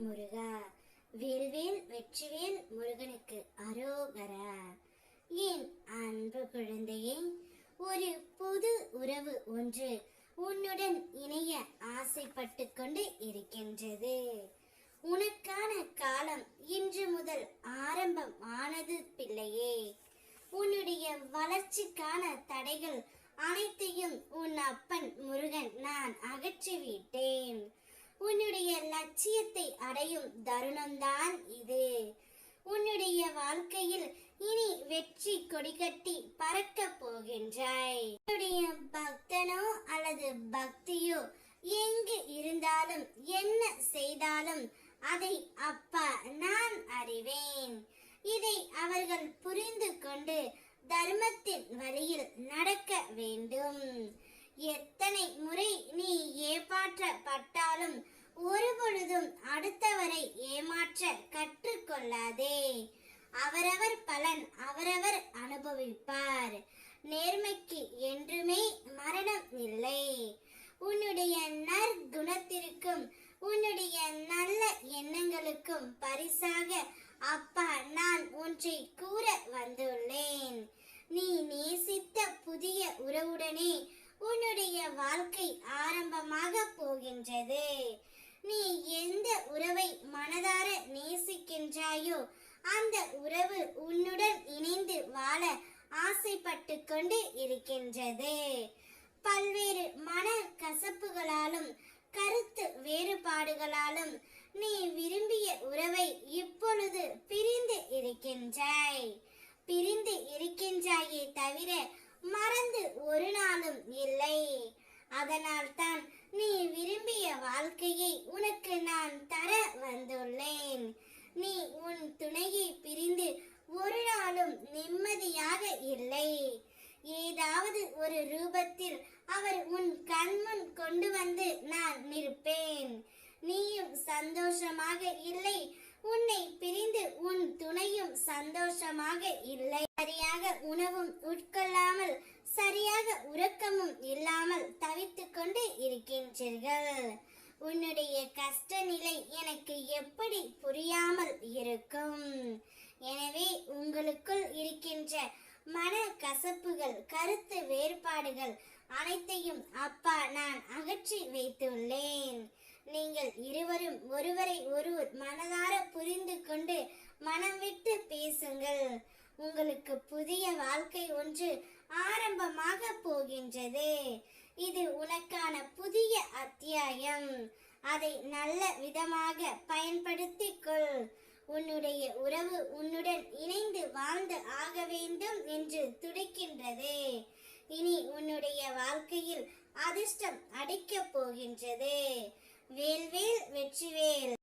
முருகா. வேல்வேல் வெற்றிவேல் முருகனுக்கு அரோகரா. என் அன்பு குழந்தையே, ஒரு புது உறவு ஒன்று உன்னுடன் இணைய ஆசைப்பட்டு கொண்டு இருக்கின்றது. உனக்கான காலம் இன்று முதல் ஆரம்பம் ஆனது பிள்ளையே. உன்னுடைய வளர்ச்சிக்கான தடைகள் அனைத்தையும் உன் அப்பன் முருகன் நான் அகற்றிவிட்டேன். உன்னுடைய லட்சியத்தை அடையும் தருணம்தான் இது. உன்னுடைய வாழ்க்கையில் இனி வெற்றி கொடிகட்டி பறக்க போகின்றாய். உன்னுடைய பக்தனோ அல்லது பக்தியோ எங்கு இருந்தாலும் என்ன செய்தாலும் அதை அப்பா நான் அறிவேன். இதை அவர்கள் புரிந்து கொண்டு தர்மத்தின் வழியில் நடக்க வேண்டும். எத்தனை முறை நீ ஏமாற்றப்பட்டாலும் ஒருபொழுதும் அடுத்தவரை ஏமாற்ற கற்றுக்கொள்ளாதே. அவரவர் பலன் அவரவர் அனுபவிப்பார். நேர்மைக்கு என்றுமே மரணம் இல்லை. உன்னுடைய நற்குணத்திற்கும் உன்னுடைய நல்ல எண்ணங்களுக்கும் பரிசாக அப்பா நான் ஒன்றை கூற வந்துள்ளேன். நீ நேசித்த புதிய உறவுடனே உன்னுடைய வாழ்க்கை ஆரம்பமாக போகின்றது. நீ எந்த உறவை மனதார நேசிக்கின்றாயோ அந்த உறவு உன்னுடன் இணைந்து வாழ ஆசைப்பட்டு கொண்டு இருக்கின்றது. பல்வேறு மன கசப்புகளாலும் கருத்து வேறுபாடுகளாலும் நீ விரும்பிய உறவை இப்பொழுது பிரிந்து இருக்கின்றாய். பிரிந்து இருக்கின்றாயே தவிர மறந்து ஒரு நாளும் இல்லை. அதனால் தான் நீ விரும்பிய வாழ்க்கையை உனக்கு நான் தர வந்துள்ளேன். நீ உன் துணையை பிரிந்து ஒரு நாளும் நிம்மதியாக இல்லை. ஏதாவது ஒரு ரூபத்தில் அவர் உன் கண்முன் கொண்டு வந்து நான் நிற்பேன். நீயும் சந்தோஷமாக இல்லை, உன்னை பிரிந்து உன் துணையும் சந்தோஷமாக இல்லை. சரியாக உணவும் உட்கொள்ளாமல் சரியாக உறக்கமும் இல்லாமல் தவித்துக் கொண்டு இருக்கின்றீர்கள். உன்னுடைய கஷ்ட நிலை எனக்கு எப்படி புரியாமல் இருக்கும்? எனவே உங்களுக்குள் இருக்கின்ற மன கசப்புகள் கருத்து வேறுபாடுகள் அனைத்தையும் அப்பா நான் அகற்றி வைத்துள்ளேன். நீங்கள் இருவரும் ஒருவரை ஒருவர் மனதார புரிந்து கொண்டு மனம் விட்டு பேசுங்கள். உங்களுக்கு புதிய வாழ்க்கை ஒன்று ஆரம்பமாக போகின்றது. இது உனக்கான புதிய அத்தியாயம். அதை நல்ல விதமாக பயன்படுத்திக் கொள். உன்னுடைய உறவு உன்னுடன் இணைந்து வாழ்ந்து ஆக வேண்டும் என்று துடிக்கின்றது. இனி உன்னுடைய வாழ்க்கையில் அதிர்ஷ்டம் அடிக்கப் போகின்றது. வேல்வேல் வெற்றிவேல்.